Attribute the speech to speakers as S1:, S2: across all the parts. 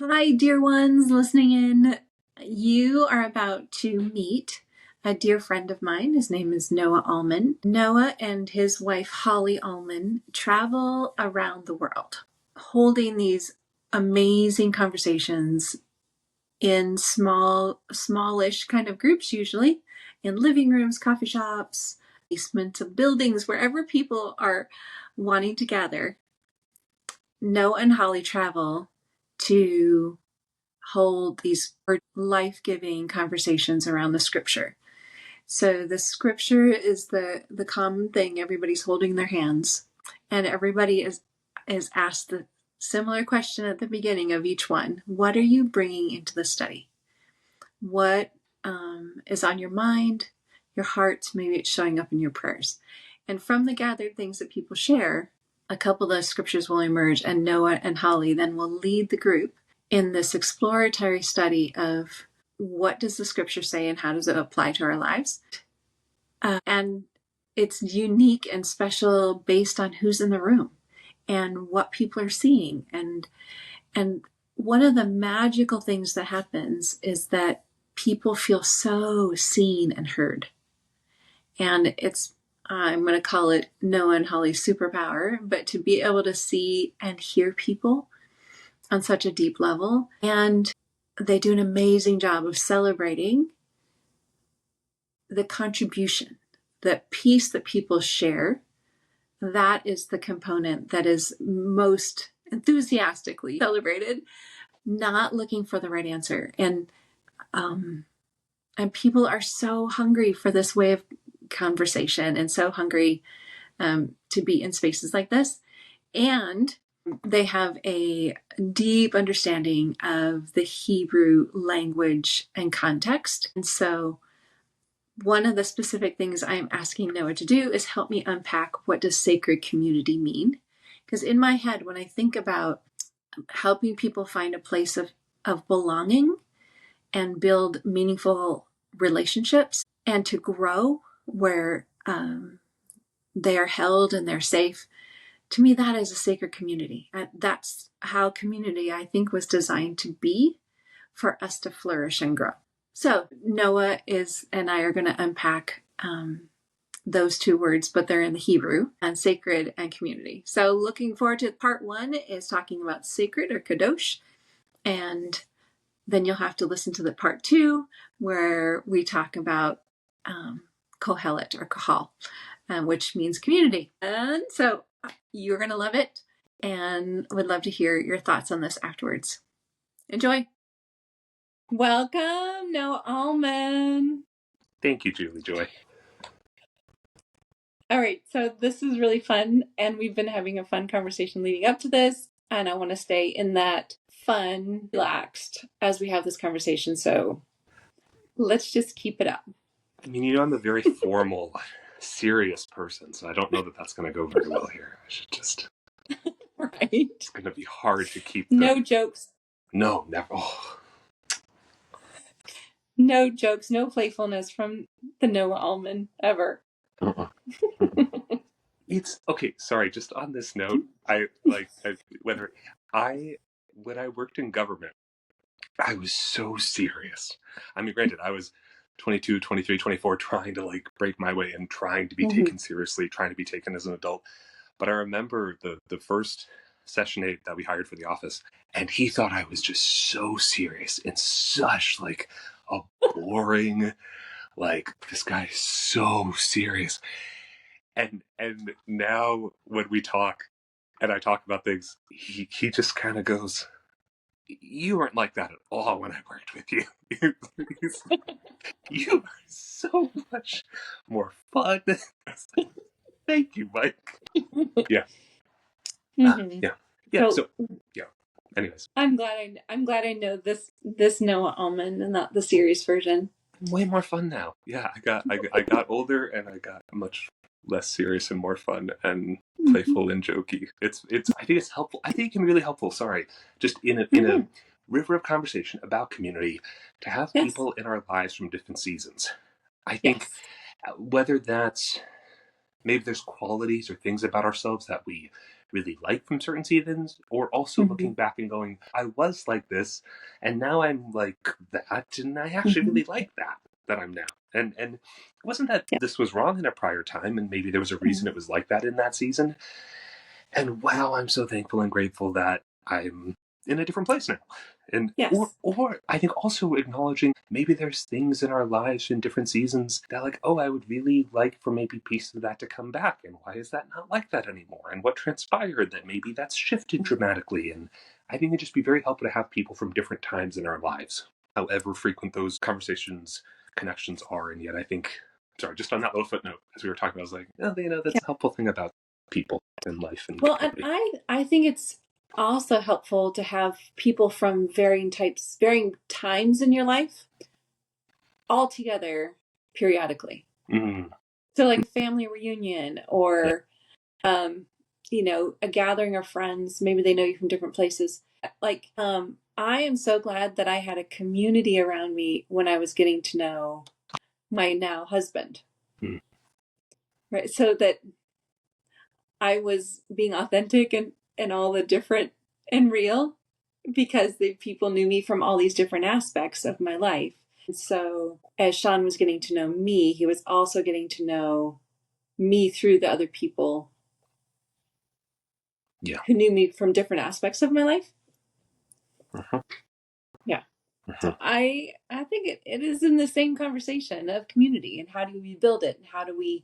S1: Hi, dear ones listening in. You are about to meet a dear friend of mine. His name is Noah Ullman. Noah and his wife, Holly Ullman, travel around the world, holding these amazing conversations in smallish kind of groups, usually in living rooms, coffee shops, basements of buildings, wherever people are wanting to gather. Noah and Holly travel to hold these life-giving conversations around the scripture. So the scripture is the common thing everybody's holding in their hands, and everybody is asked the similar question at the beginning of each one. What are you bringing into the study? What is on your mind, your heart? Maybe it's showing up in your prayers. And from the gathered things that people share, a couple of scriptures will emerge, and Noah and Holly then will lead the group in this exploratory study of what does the scripture say and how does it apply to our lives. And it's unique and special based on who's in the room and what people are seeing. And one of the magical things that happens is that people feel so seen and heard. And I'm going to call it Noah and Holly's superpower, but to be able to see and hear people on such a deep level. And they do an amazing job of celebrating the contribution, the piece that people share. That is the component that is most enthusiastically celebrated, not looking for the right answer. And people are so hungry for this way of conversation and so hungry to be in spaces like this. And they have a deep understanding of the Hebrew language and context. And so one of the specific things I'm asking Noah to do is help me unpack, what does sacred community mean? Because in my head, when I think about helping people find a place of belonging and build meaningful relationships and to grow where they are held and they're safe, to me, that is a sacred community. That's how community, I think, was designed to be, for us to flourish and grow. So Noah and I are going to unpack those two words, but they're in the Hebrew, and sacred and community. So looking forward to part one is talking about sacred or kadosh. And then you'll have to listen to the part two where we talk about kohelet or kahal, which means community. And so you're going to love it, and would love to hear your thoughts on this afterwards. Enjoy. Welcome, Noah Ullman.
S2: Thank you, Julie Joy.
S1: All right, so this is really fun, and we've been having a fun conversation leading up to this, and I want to stay in that fun, relaxed as we have this conversation. So let's just keep it up.
S2: I mean, I'm a very formal, serious person, so I don't know that that's going to go very well here. I should just...
S1: Right.
S2: It's going to be hard to keep
S1: No jokes.
S2: No, never. Oh.
S1: No jokes, no playfulness from the Noah Ullman ever.
S2: It's okay. Sorry. Just on this note, when I worked in government, I was so serious. I mean, granted, I was 22, 23, 24, trying to break my way and trying to be taken seriously, trying to be taken as an adult. But I remember the first session aide that we hired for the office, and he thought I was just so serious and such a boring, this guy is so serious. And now when we talk and I talk about things, he just kind of goes, "You weren't like that at all when I worked with you. You are so much more fun." Thank you, Mike. Yeah. Yeah. So yeah. Anyways,
S1: I'm glad I know this Noah Ullman and not the serious version.
S2: Way more fun now. Yeah, I got older and I got much less serious and more fun and playful and jokey. I think it's helpful. I think it can be really helpful. Sorry, just in a river of conversation about community, to have people in our lives from different seasons. I think whether that's maybe there's qualities or things about ourselves that we really like from certain seasons, or also looking back and going, I was like this, and now I'm like that, and I actually really like that I'm now. And it wasn't that
S1: Yeah.
S2: this was wrong in a prior time, and maybe there was a reason it was like that in that season. And wow, I'm so thankful and grateful that I'm in a different place now. And
S1: Yes.
S2: or I think also acknowledging maybe there's things in our lives in different seasons that like, oh, I would really like for maybe pieces of that to come back. And why is that not like that anymore? And what transpired that maybe that's shifted dramatically. And I think it'd just be very helpful to have people from different times in our lives, however frequent those conversations, connections are. And yet I think, sorry, just on that little footnote, as we were talking about, I was like, oh,
S1: Yeah.
S2: that's a helpful thing about people and life and
S1: Well, and
S2: community.
S1: I think it's also helpful to have people from varying times in your life all together periodically.
S2: Mm,
S1: So like a family reunion
S2: yeah.
S1: or a gathering of friends, maybe they know you from different places. Like I am so glad that I had a community around me when I was getting to know my now husband.
S2: Mm,
S1: Right? So that I was being authentic and all the different and real because the people knew me from all these different aspects of my life. And so as Sean was getting to know me, he was also getting to know me through the other people
S2: yeah.
S1: who knew me from different aspects of my life.
S2: Uh-huh.
S1: Yeah.
S2: Uh-huh.
S1: So I think it is in the same conversation of community and how do we build it and how do we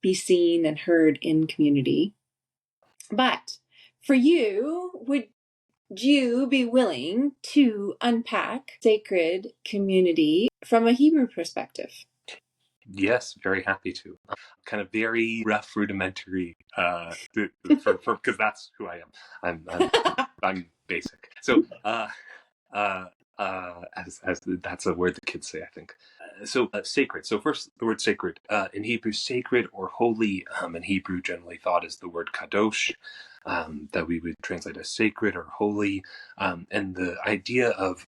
S1: be seen and heard in community. But for you, would you be willing to unpack sacred community from a Hebrew perspective?
S2: Yes, very happy to. Kind of very rough, rudimentary, for because that's who I am. I'm basic. So, uh, as that's a word the kids say, I think. Sacred. So first, the word sacred in Hebrew, sacred or holy. In Hebrew, generally thought is the word kadosh, that we would translate as sacred or holy. And the idea of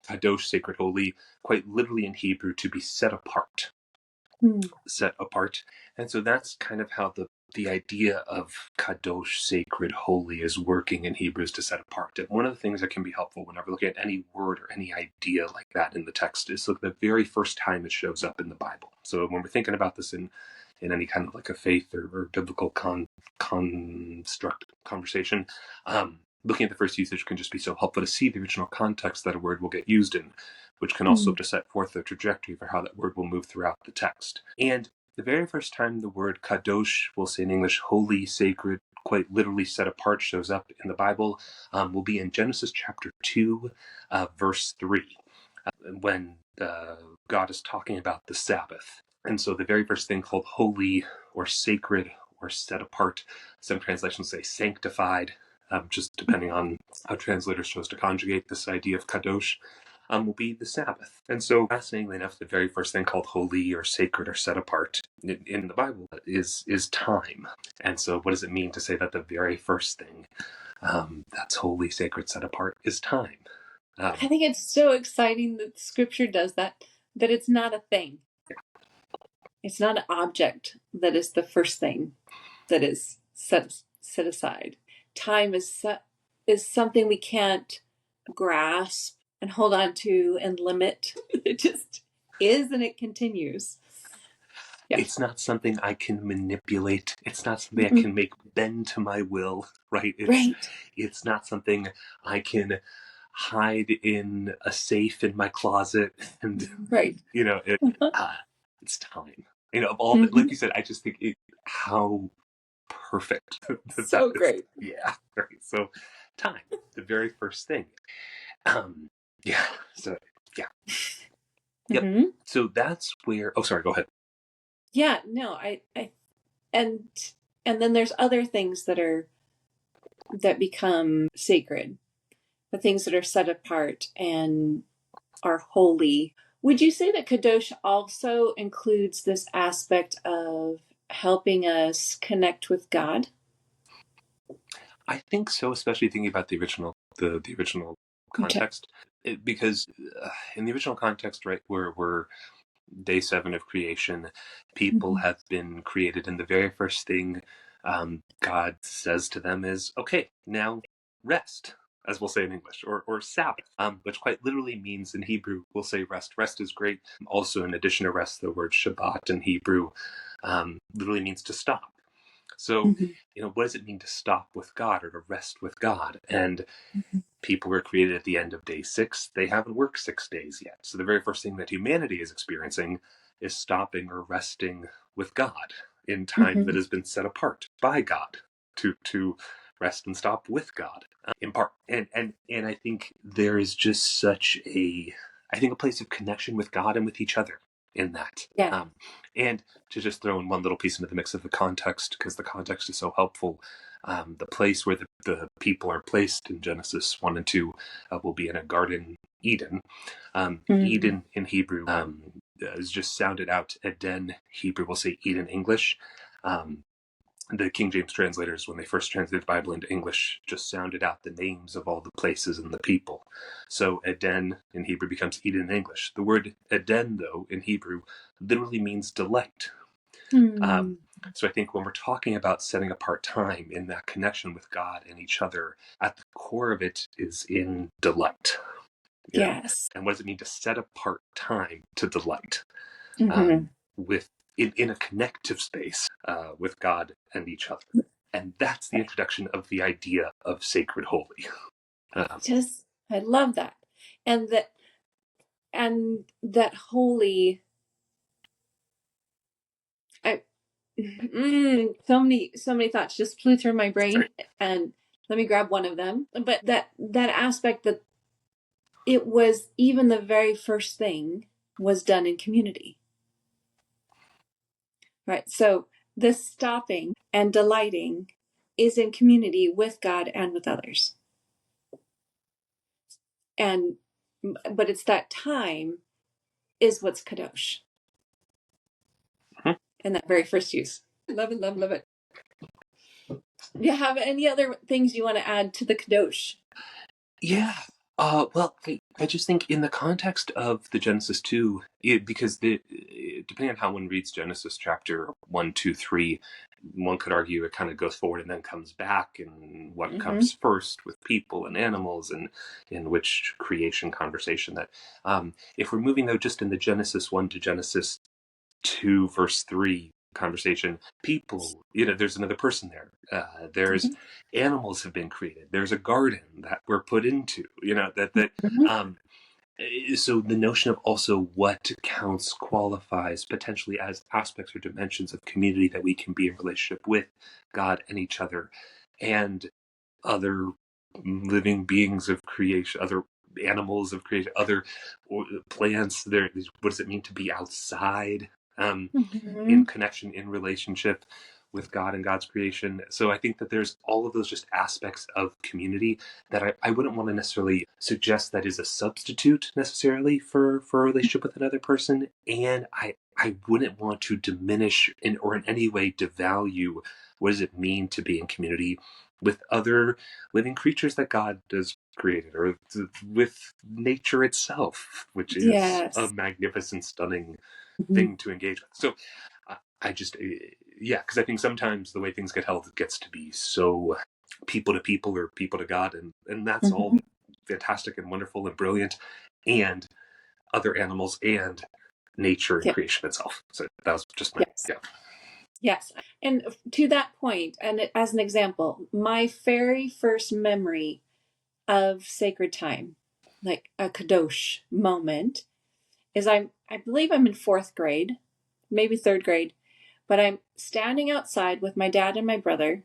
S2: kadosh, sacred, holy, quite literally in Hebrew, to be set apart. Set apart. And so that's kind of how the idea of kadosh, sacred, holy, is working in Hebrews to set apart. And one of the things that can be helpful whenever looking at any word or any idea like that in the text is look at the very first time it shows up in the Bible. So when we're thinking about this in any kind of like a faith or biblical construct conversation, looking at the first usage can just be so helpful to see the original context that a word will get used in, which can also to set forth the trajectory for how that word will move throughout the text. And the very first time the word kadosh, we'll say in English, holy, sacred, quite literally set apart, shows up in the Bible, will be in Genesis chapter 2, verse 3, when God is talking about the Sabbath. And so the very first thing called holy or sacred or set apart, some translations say sanctified, just depending on how translators chose to conjugate this idea of kadosh, will be the Sabbath. And so, fascinatingly enough, the very first thing called holy or sacred or set apart in the Bible is time. And so, what does it mean to say that the very first thing that's holy, sacred, set apart is time?
S1: I think it's so exciting that scripture does that, that it's not a thing. It's not an object that is the first thing that is set aside. Time is something we can't grasp and hold on to and limit. It just is and it continues. Yeah.
S2: It's not something I can manipulate. It's not something I
S1: Mm-mm.
S2: can make bend to my will, right?
S1: Right.
S2: It's not something I can hide in a safe in my closet and
S1: Right.
S2: it's time. Of all the, like
S1: Mm-hmm.
S2: you said, I just think how perfect that
S1: So
S2: is.
S1: great.
S2: Yeah, right. So time, the very first thing. Um, yeah. So yeah, yep.
S1: Mm-hmm.
S2: So that's where. Oh, sorry. Go ahead.
S1: Yeah, no, I and and then there's other things that become sacred, the things that are set apart and are holy. Would you say that Kadosh also includes this aspect of helping us connect with God?
S2: I think so, especially thinking about the original
S1: Okay.
S2: context, because in the original context, right, where we're day 7 of creation, people
S1: Mm-hmm.
S2: have been created, and the very first thing God says to them is, okay, now rest, as we'll say in English, or Sabbath, which quite literally means in Hebrew, we'll say rest. Rest is great. Also, in addition to rest, the word Shabbat in Hebrew literally means to stop. So,
S1: Mhm.
S2: what does it mean to stop with God or to rest with God? And
S1: Mhm.
S2: people were created at the end of day 6. They haven't worked 6 days yet. So the very first thing that humanity is experiencing is stopping or resting with God in time that
S1: Mhm.
S2: has been set apart by God to rest and stop with God in part. And I think there is just such a place of connection with God and with each other in that.
S1: Yeah.
S2: And to just throw in one little piece into the mix of the context, because the context is so helpful. The place where the people are placed in Genesis 1 and 2 will be in a garden, Eden.
S1: Mhm.
S2: Eden in Hebrew is just sounded out. Eden, Hebrew will say Eden English. The King James translators, when they first translated the Bible into English, just sounded out the names of all the places and the people. So Eden in Hebrew becomes Eden in English. The word Eden, though, in Hebrew, literally means delight.
S1: Mhm.
S2: So I think when we're talking about setting apart time in that connection with God and each other, at the core of it is in delight.
S1: Yes.
S2: And what does it mean to set apart time to delight
S1: Mhm.
S2: with in a connective space with God and each other? And that's the introduction of the idea of sacred holy.
S1: Just, I love that. And that holy, I, so many thoughts just flew through my brain,
S2: Sorry.
S1: and let me grab one of them. But that aspect that it was even the very first thing was done in community, right? So this stopping and delighting is in community with God and with others. And but it's that time is what's kadosh
S2: Hmm.
S1: in that very first use. Love it, love it. Do you have any other things you want to add to the kadosh?
S2: Yeah. Well, I just think in the context of the Genesis 2, because depending on how one reads Genesis chapter 1, 2, 3, one could argue it kind of goes forward and then comes back, and what
S1: Mm-hmm.
S2: comes first with people and animals, and in which creation conversation that, if we're moving though just in the Genesis 1 to Genesis 2 verse 3 conversation, people, there's another person there, there's animals have been created, there's a garden that we're put into, that
S1: Mm-hmm.
S2: um so the notion of also what counts, qualifies potentially as aspects or dimensions of community that we can be in relationship with God and each other and other living beings of creation, other animals of creation, other plants. What does it mean to be outside? In
S1: Mm-hmm.
S2: connection, in relationship with God and God's creation. So I think that there's all of those just aspects of community that I wouldn't want to necessarily suggest that is a substitute necessarily for a relationship with another person. And I wouldn't want to diminish or in any way devalue what does it mean to be in community with other living creatures that God has created, or with nature itself, which is a
S1: Yes.
S2: magnificent, stunning
S1: Mm-hmm.
S2: thing to engage with. So I just, yeah, because I think sometimes the way things get held, it gets to be so people to people or people to God, and that's all
S1: Mm-hmm.
S2: fantastic and wonderful and brilliant, and other animals and nature and
S1: Yep.
S2: creation itself. So that was just my,
S1: Yes.
S2: yeah.
S1: Yes. And to that point, and as an example, my very first memory of sacred time, like a kadosh moment, is I believe I'm in fourth grade, maybe third grade, but I'm standing outside with my dad and my brother,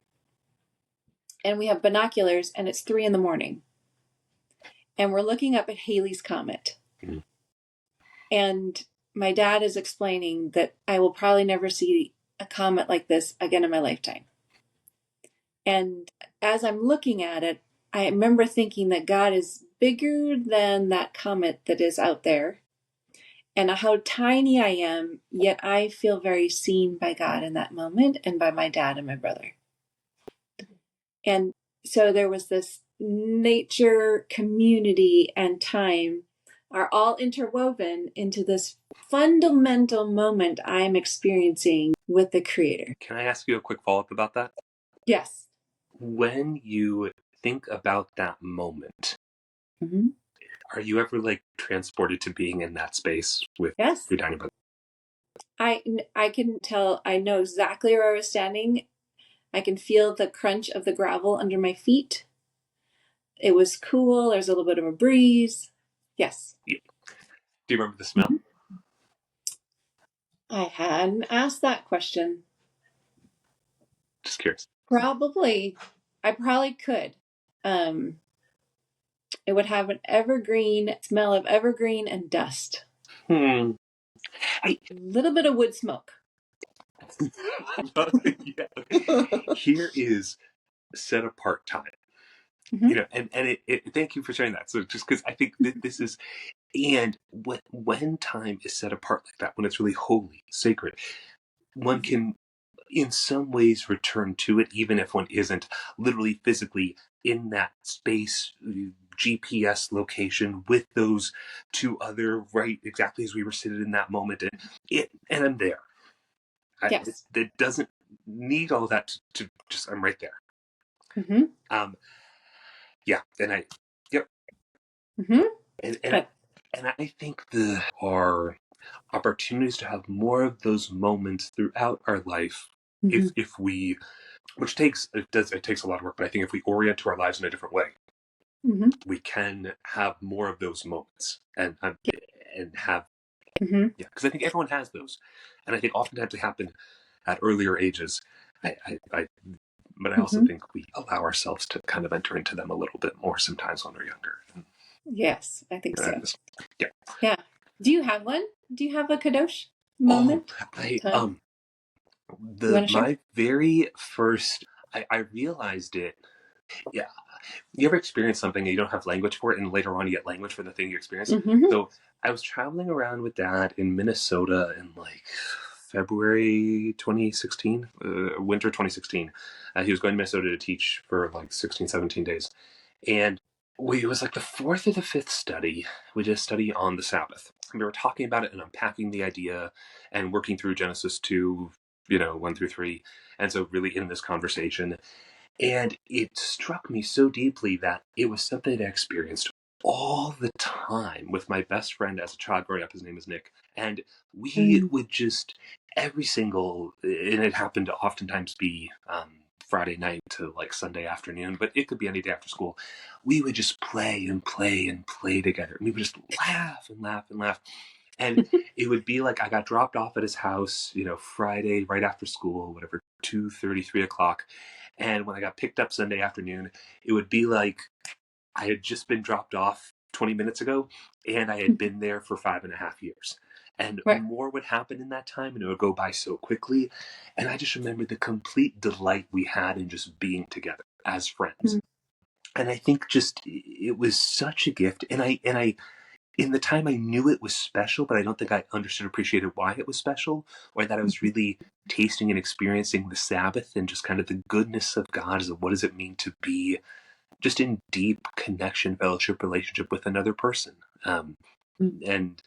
S1: and we have binoculars, and it's 3 a.m, and we're looking up at Halley's Comet.
S2: Mhm.
S1: And my dad is explaining that I will probably never see a comet like this again in my lifetime. And as I'm looking at it, I remember thinking that God is bigger than that comet that is out there, and how tiny I am, yet I feel very seen by God in that moment and by my dad and my brother. And so there was this nature, community, and time are all interwoven into this fundamental moment I'm experiencing with the Creator.
S2: Can I ask you a quick follow up about that?
S1: Yes.
S2: When you think about that moment,
S1: Mm-hmm.
S2: are you ever like transported to being in that space with
S1: Yes.
S2: your dining book?
S1: I can tell, I know exactly where I was standing. I can feel the crunch of the gravel under my feet. It was cool. There's a little bit of a breeze. Yes.
S2: Yeah. Do you remember the smell?
S1: Mhm. I hadn't asked that question.
S2: Just curious.
S1: Probably. I probably could. Um, it would have an evergreen smell of evergreen and dust.
S2: Hmm. I,
S1: A little bit of wood smoke.
S2: yeah. Here is set apart time.
S1: Mm-hmm.
S2: And thank you for sharing that. So just because I think that this is, and when time is set apart like that, when it's really holy, sacred, one can in some ways return to it, even if one isn't literally physically in that space, GPS location with those two other, right, exactly as we were sitting in that moment, and I'm there.
S1: Yes.
S2: It doesn't need all that to just, I'm right there.
S1: Mm-hmm.
S2: Um, yeah, yep,
S1: Mm-hmm.
S2: and and I, and I think the are opportunities to have more of those moments throughout our life
S1: Mm-hmm.
S2: if we, which takes a lot of work, but I think if we orient to our lives in a different way,
S1: Mm-hmm.
S2: we can have more of those moments and have,
S1: Mm-hmm.
S2: yeah, because I think everyone has those, and I think oftentimes they happen at earlier ages. I but I also
S1: Mm-hmm.
S2: think we allow ourselves to kind of enter into them a little bit more sometimes when we're younger.
S1: Yes, I think so.
S2: Yeah.
S1: Yeah. Do you have one? Do you have a kadosh
S2: Oh,
S1: moment?
S2: I
S1: Time? You want to share?
S2: my very first, I realized it. Yeah. You ever experience something and you don't have language for it, and later on you get language for the thing you experienced?
S1: Mm-hmm.
S2: So I was traveling around with Dad in Minnesota in like February 2016, winter 2016. He was going to Minnesota to teach for like 16, 17 days. And it was like the fourth or the fifth study. We did a study on the Sabbath. And we were talking about it and unpacking the idea and working through Genesis 2, 1 through 3. And so, really, in this conversation, and it struck me so deeply that it was something I experienced all the time with my best friend as a child growing up. His name is Nick. And we
S1: Mm-hmm.
S2: would just, and it happened to oftentimes be Friday night to like Sunday afternoon, but it could be any day after school. We would just play and play and play together. And we would just laugh and laugh and laugh. And it would be like I got dropped off at his house, Friday right after school, whatever, 2:30, 3 o'clock. And when I got picked up Sunday afternoon, it would be like I had just been dropped off 20 minutes ago and I had been there for 5.5 years. And
S1: Right.
S2: more would happen in that time and it would go by so quickly. And I just remember the complete delight we had in just being together as friends. And I think just it was such a gift. And I in the time I knew it was special, but I don't think I understood or appreciated why it was special, or that I was really tasting and experiencing the Sabbath and just kind of the goodness of God as what does it mean to be just in deep connection, fellowship, relationship with another person. And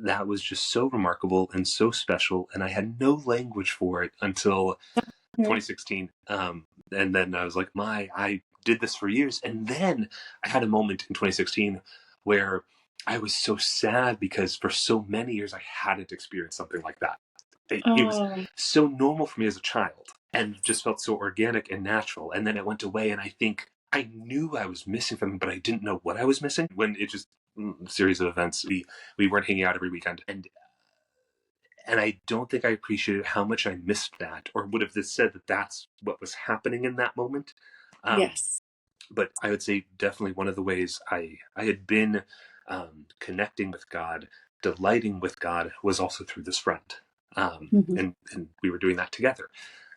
S2: that was just so remarkable and so special. And I had no language for it until
S1: Mm-hmm.
S2: 2016. And then I was like, I did this for years. And then I had a moment in 2016 where I was so sad because for so many years I hadn't experienced something like that. It was
S1: Oh,
S2: so normal for me as a child and just felt so organic and natural. And then it went away. And I think I knew I was missing something, but I didn't know what I was missing when it just, a series of events. We weren't hanging out every weekend. And I don't think I appreciated how much I missed that, or would have just said that that's what was happening in that moment. Um,
S1: yes.
S2: but I would say definitely one of the ways I had been connecting with God, delighting with God, was also through this friend,
S1: Mm-hmm.
S2: and we were doing that together,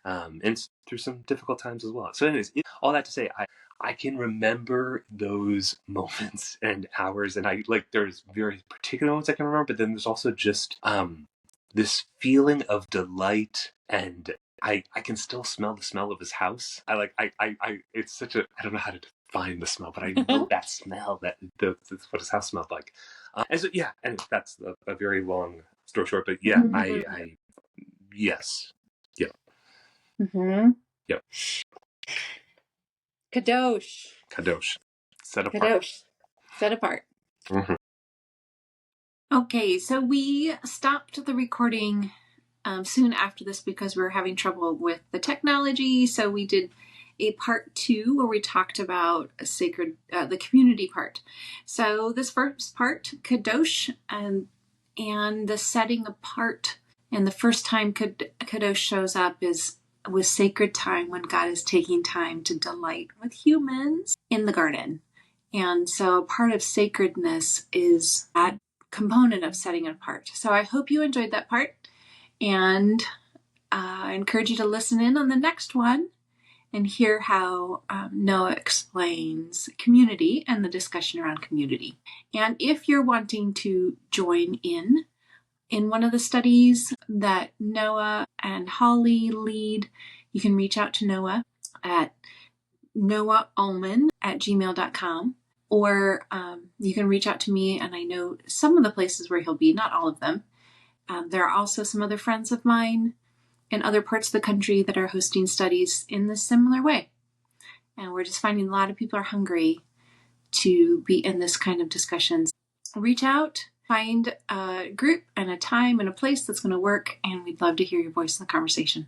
S2: and through some difficult times as well. So, anyways, all that to say, I can remember those moments and hours, and I like there's very particular moments I can remember, but then there's also just this feeling of delight, and I can still smell the smell of his house. It's such a, I don't know how to define the smell, but I know that smell, that what his house smelled like. And so yeah, and that's a very long story short, but yeah, I yes, yeah,
S1: Mm-hmm.
S2: yeah.
S1: Kadosh.
S2: Kadosh. Set apart.
S1: Kadosh. Set apart.
S2: Mm-hmm.
S1: Okay, so we stopped the recording soon after this because we were having trouble with the technology. So we did a part 2 where we talked about the community part. So this first part, Kadosh, and the setting apart, and the first time Kadosh shows up is with sacred time, when God is taking time to delight with humans in the garden. And so part of sacredness is that component of setting it apart. So I hope you enjoyed that part, and I encourage you to listen in on the next one and hear how Noah explains community and the discussion around community. And if you're wanting to join in one of the studies that Noah and Holly lead, you can reach out to Noah at noahullman@gmail.com, or you can reach out to me, and I know some of the places where he'll be, not all of them. There are also some other friends of mine in other parts of the country that are hosting studies in this similar way. And we're just finding a lot of people are hungry to be in this kind of discussions. Reach out, find a group and a time and a place that's going to work, and we'd love to hear your voice in the conversation.